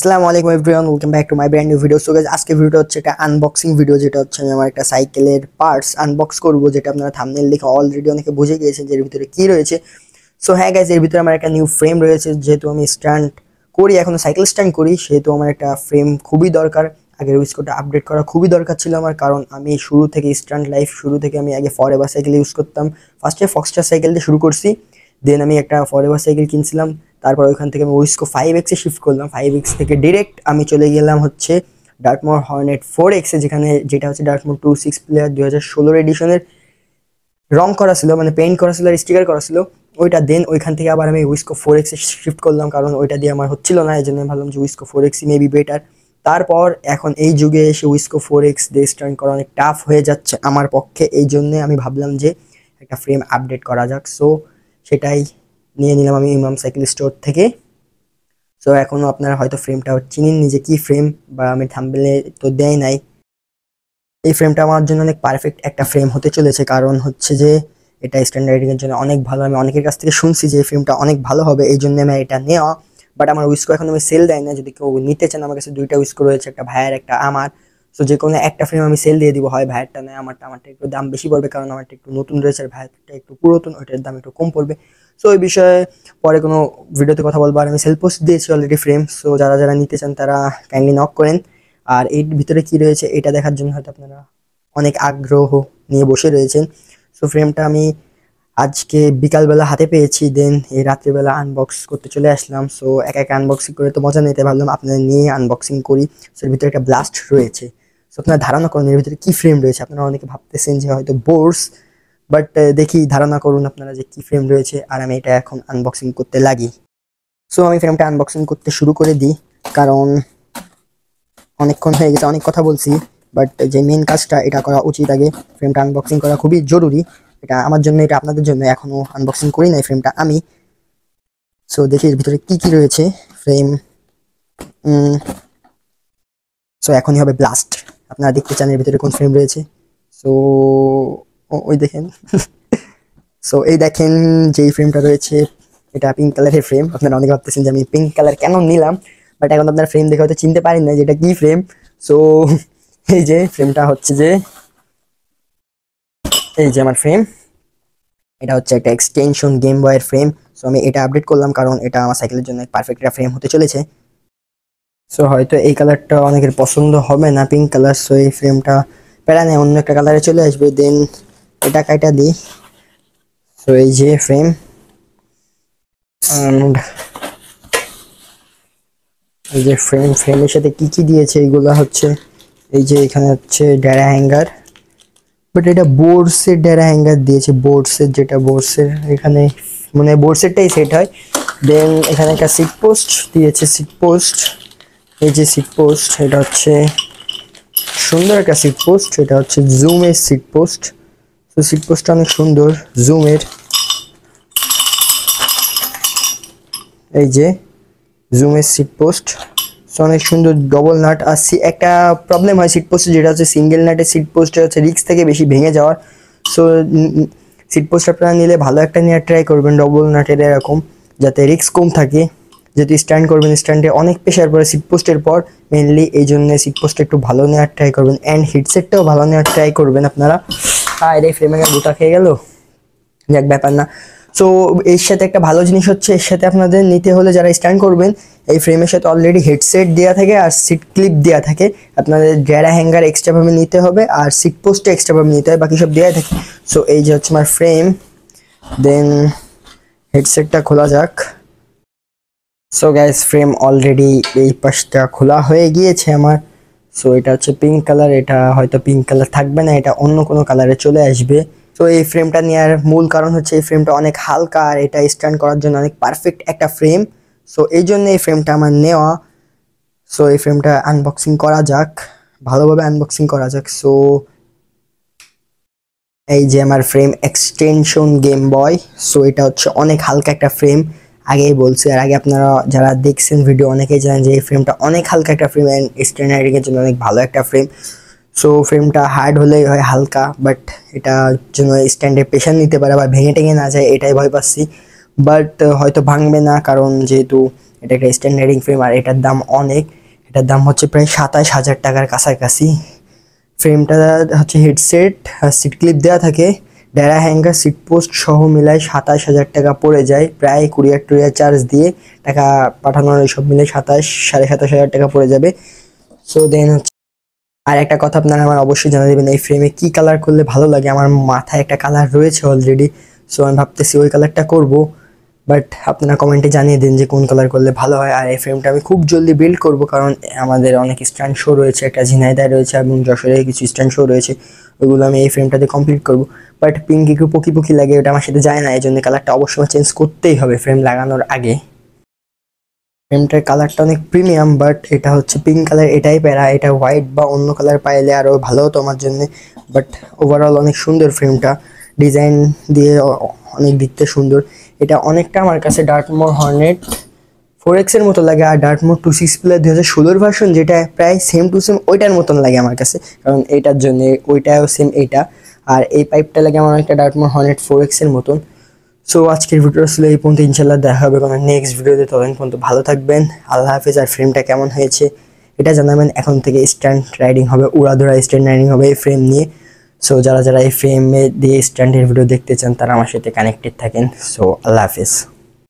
আসসালামু আলাইকুম everyone, welcome back to my brand new video. So guys, আজকে ভিডিওটা হচ্ছে একটা আনবক্সিং ভিডিও, যেটা হচ্ছে আমি আমার একটা সাইকেলের পার্টস আনবক্স করব, যেটা আপনারা থাম্বনেল দেখে অলরেডি অনেকে বুঝে গিয়েছেন যে এর ভিতরে কি রয়েছে। সো হ্যাঁ গাইস, এর ভিতরে আমার একটা নিউ ফ্রেম রয়েছে। যেহেতু আমি স্ট্যান্ড করি, এখনো সাইকেল স্ট্যান্ড করি, সেহেতু আমার একটা ফ্রেম খুবই দরকার। আগের উইসকোটা আপডেট করা খুবই দরকার ছিল আমার, কারণ আমি শুরু থেকে স্ট্যান্ড লাইফ শুরু থেকে আমি আগে ফরএভার সাইকেল ইউজ করতাম। ফার্স্টে ফক্সটার সাইকেল দিয়ে শুরু করছি, দেন আমি একটা ফরএভার সাইকেল কিনছিলাম। তারপর ওইখান থেকে আমি উইসকো 5X শিফট করলাম। 5X থেকে ডিরেক্ট আমি চলে গেলাম হচ্ছে ডার্টমোর হর্নেট 4X এ, যেটা হচ্ছে ডার্টমোর 26 প্লেয়ার 2016 এডিশনের রং করা ছিল, মানে পেইন্ট করা ছিল আর স্টিকার করা ছিল ওইটা। দেন ওইখান থেকে আবার আমি উইসকো 4X এ শিফট করলাম, কারণ ওইটা দিয়ে আমার হচ্ছিল না, এই জন্য ভাবলাম যে উইসকো 4X মেবি বেটার। তারপর এখন এই যুগে এসে উইসকো 4X দিয়ে স্ট্যান্ড করা অনেক টাফ হয়ে যাচ্ছে আমার পক্ষে, এই জন্যে আমি ভাবলাম যে একটা ফ্রেম আপডেট করা যাক। সো সেটাই নিয়ে নিলাম আমি ইমাম সাইকেল স্টোর থেকে। সো এখনও আপনারা হয়তো ফ্রেমটা চিনেন নিজে কি ফ্রেম, বা আমি থাম্বনেলে তো দেয় নাই। এই ফ্রেমটা আমার জন্য অনেক পারফেক্ট একটা ফ্রেম হতে চলেছে, কারণ হচ্ছে যে এটা স্ট্যান্ড রাইডিংয়ের জন্য অনেক ভালো। আমি অনেকের কাছ থেকে শুনছি যে এই ফ্রেমটা অনেক ভালো হবে, এই জন্য আমি এটা নেওয়া। বাট আমার উইসকো এখন আমি সেল দেয় না, যদি কেউ নিতে চান আমার কাছে দুইটা উইসকো রয়েছে, একটা ভাইয়ের একটা আমার। সো যে কোনো একটা ফ্রেম আমি সেল দিয়ে দিব, হয় ভাইয়েরটা নেয় আমারটা একটু দাম বেশি পড়বে, কারণ আমারটা একটু নতুন রয়েছে আর ভাইয়েরটা একটু পুরাতন, ওইটার দাম একটু কম পড়বে। সো এই বিষয়ে পরে কোনো ভিডিওতে কথা বলবো। আর আমি সেল পোস্ট দিয়েছি অলরেডি ফ্রেম, সো যারা যারা নিতে চান তারা কাইন্ডলি নক করেন। আর এর ভিতরে কি রয়েছে এটা দেখার জন্য হয়তো আপনারা অনেক আগ্রহ নিয়ে বসে রয়েছেন। সো ফ্রেমটা আমি আজকে বিকালবেলা হাতে পেয়েছি, দেন এই রাত্রিবেলা আনবক্স করতে চলে আসলাম। সো একা একা আনবক্সিং করে তো মজা নিতে, ভাবলাম আপনাদের নিয়ে আনবক্সিং করি। সো এর ভিতরে একটা ব্লাস্ট রয়েছে। সো আপনারা ধারণা করুন এর ভিতরে কি ফ্রেম রয়েছে। আপনারা অনেকে ভাবতেছেন যে হয়তো বোর্ডস, বাট দেখি ধারণা করুন আপনারা যে কি ফ্রেম রয়েছে, আর আমি এটা এখন আনবক্সিং করতে লাগি। সো আমি ফ্রেমটা আনবক্সিং করতে শুরু করে দিই, কারণ অনেকক্ষণ হয়ে গেছে, অনেক কথা বলছি। বাট যে মেন কাজটা এটা করা উচিত, আগে ফ্রেমটা আনবক্সিং করা খুবই জরুরি। এটা আমার জন্য, এটা আপনাদের জন্য। এখনো আনবক্সিং করি নাই ফ্রেমটা আমি। সো দেখি এর ভিতরে কি কি রয়েছে ফ্রেম। সো এখনই হবে ব্লাস্ট। আপনারা দেখতে চান এর ভিতরে কোন ফ্রেম রয়েছে। সো ওই দেখেন সো এই দেখেন যেই ফ্রেমটা রয়েছে, এটা পিঙ্ক কালারের ফ্রেম। আপনারা অনেকে ভাবতেছেন যে আমি পিঙ্ক কালার কেন নিলাম, বাট এখন আপনারা ফ্রেম দেখে হয়তো চিনতে পারেন না যে এটা কি ফ্রেম। সো এই যে ফ্রেমটা হচ্ছে যে, এই যে আমার ফ্রেম, এটা হচ্ছে একটা এক্সটেনশন গেম বয়ের ফ্রেম। সো আমি এটা আপডেট করলাম, কারণ এটা আমার সাইকেলের জন্য পারফেক্ট একটা ফ্রেম হতে চলেছে। সো হয়তো এই কালারটা অনেকের পছন্দ হবে না, পিঙ্ক কালার। সো এই ফ্রেমটা প্যারা নেই, অন্য একটা কালারে চলে আসবে। দেন এটা কাইটা দিই। সো এই যে ফ্রেম, এই যে ফ্রেমের সাথে কি কি দিয়েছে এগুলো হচ্ছে, এই যে এখানে হচ্ছে ডেরা হ্যাঙ্গার, বাট এটা বোর্ডসের ডেরা হ্যাঙ্গার দিয়েছে। বোর্ডসের, যেটা বোর্ডসের এখানে মানে বোর্ডসেরটাই সেট হয়। দেন এখানে একটা সিট পোস্ট দিয়েছে, সিট পোস্ট। এই যে সিট পোস্ট, এটা হচ্ছে সুন্দর একটা সিট পোস্ট, এটা হচ্ছে জুমের সিট পোস্ট। তো সিট পোস্টটা অনেক সুন্দর জুমের। এই যে জুমের সিট পোস্ট, সো অনেক সুন্দর ডবল নাট। আর একটা প্রবলেম হয় সিট পোস্টে, যেটা হচ্ছে সিঙ্গেল নাটের সিট পোস্টে হচ্ছে রিক্স থেকে বেশি ভেঙে যাওয়ার। সো সিট পোস্ট আপনারা নিলে ভালো একটা নেওয়ার ট্রাই করবেন, ডবল নাটের এরকম, যাতে রিক্স কম থাকে। যেহেতু স্ট্যান্ড করবেন, স্ট্যান্ডে অনেক প্রেশার পড়ে সিট পোস্টের পর মেনলি, এই জন্য সিট পোস্টটা একটু ভালো নেওয়ার ট্রাই করবেন। অ্যান্ড হিটসেটটাও ভালো নেওয়ার ট্রাই করবেন আপনারা। আর এই ফ্রেমে গোটা খেয়ে গেল, যাক ব্যাপার না। সো এর সাথে একটা ভালো জিনিস হচ্ছে, এর সাথে আপনাদের নিতে হলে যারা স্ট্যান্ড করবেন, এই ফ্রেমের সাথে অলরেডি হেডসেট দেওয়া থাকে আর সিট ক্লিপ দেওয়া থাকে। আপনাদের ডেরা হ্যাঙ্গার এক্সট্রাভাবে নিতে হবে, আর সিট পোস্টে এক্সট্রাভাবে নিতে হবে, বাকি সব দেওয়া থাকে। সো এই যে হচ্ছে আমার ফ্রেম। দেন হেডসেটটা খোলা যাক। সো গ্যাস, ফ্রেম অলরেডি এই পাশটা খোলা হয়ে গিয়েছে আমার। সো এটা হচ্ছে পিঙ্ক কালার, এটা হয়তো পিঙ্ক কালার থাকবে না, এটা অন্য কোনো কালারে চলে আসবে। তো এই ফ্রেমটা নেওয়ার মূল কারণ হচ্ছে এই ফ্রেমটা অনেক হালকা, আর এটা স্ট্যান্ড করার জন্য অনেক পারফেক্ট একটা ফ্রেম। সো এই জন্য এই ফ্রেমটা আমার নেওয়া। সো এই ফ্রেমটা আনবক্সিং করা যাক, ভালোভাবে আনবক্সিং করা যাক। সো এই যে আমার ফ্রেম, এক্সটেনশন গেম বয়। সো এটা হচ্ছে অনেক হালকা একটা ফ্রেম, আগেই বলছি। আর আগে আপনারা যারা দেখছেন ভিডিও অনেকেই জানেন যে এই ফ্রেমটা অনেক হালকা একটা ফ্রেম, অ্যান্ড স্ট্যান্ড রাইডিংয়ের জন্য অনেক ভালো একটা ফ্রেম। সো ফ্রেমটা হার্ড হলেই হয় হালকা, বাট এটার জন্য স্ট্যান্ডে প্রেশার নিতে পারে বা ভেঙে টেঙে না যায়, এটাই ভয় পাচ্ছি। বাট হয়তো ভাঙবে না, কারণ যেহেতু এটা একটা স্ট্যান্ড রাইডিং ফ্রেম আর এটার দাম অনেক, এটার দাম হচ্ছে প্রায় 27,000 টাকার কাছাকাছি। ফ্রেমটা হচ্ছে হেডসেট আর সিট ক্লিপ দেওয়া থাকে, ডেরা হ্যাঙ্গার, সিট পোস্ট সহ মিলায় 27,000 টাকা পড়ে যায়, প্রায় কুরিয়ার টুরিয়ার চার্জ দিয়ে টাকা পাঠানোর এইসব মিলে 27,000 টাকা পড়ে যাবে। সো দেন হচ্ছে আর একটা কথা আপনারা আমার অবশ্যই জানা দেবেন, এই ফ্রেমে কি কালার করলে ভালো লাগে। আমার মাথায় একটা কালার রয়েছে অলরেডি, সো আমি ভাবতেছি ওই কালারটা করব, বাট আপনারা কমেন্টে জানিয়ে দিন যে কোন কালার করলে ভালো হয়। আর এই ফ্রেমটা আমি খুব জলদি বিল্ড করব, কারণ আমাদের অনেক স্ট্যান্ড শো রয়েছে, একটা ঝিনাইদায় রয়েছে এবং যশোরে কিছু স্ট্যান্ড শো রয়েছে, ওইগুলো আমি এই ফ্রেমটাতে কমপ্লিট করব। বাট পিঙ্ক একটু পকি পকি লাগে, ওটা আমার সাথে যায় না, এই জন্য কালারটা অবশ্যই চেঞ্জ করতেই হবে ফ্রেম লাগানোর আগে। ফ্রেমটার কালারটা অনেক প্রিমিয়াম, বাট এটা হচ্ছে পিঙ্ক কালার, এটাই প্যারা। এটা হোয়াইট বা অন্য কালার পাইলে আরও ভালো হতো আমার জন্য, বাট ওভারঅল অনেক সুন্দর ফ্রেমটা, ডিজাইন দিয়ে অনেক দেখতে সুন্দর। এটা অনেকটা আমার কাছে ডার্টমোর হর্নেট 4X এর মতো লাগে, আর ডার্টমোর 26 প্লাস 2016 ভার্সন যেটা প্রায় সেম টু সেম ওইটার মতন লাগে আমার কাছে, কারণ এইটার জন্য ওইটাও সেম এইটা, আর এই পাইপটা লাগে আমার একটা ডার্টমোর হর্নেট 4X এর মতন। সো আজকের ভিডিওটা ছিল এই পর্যন্ত, ইনশাল্লাহ দেখা হবে কোনো নেক্সট ভিডিওতে। ততদিন পর্যন্ত ভালো থাকবেন, আল্লাহ হাফেজ। আর ফ্রেমটা কেমন হয়েছে এটা জানাবেন। এখন থেকে স্ট্যান্ড রাইডিং হবে, উড়াধুরা স্ট্যান্ড রাইডিং হবে এই ফ্রেম নিয়ে। সো যারা যারা এই ফ্রেমে দিয়ে স্ট্যান্ডের ভিডিও দেখতে চান তারা আমার সাথে কানেক্টেড থাকেন। সো আল্লাহ হাফেজ।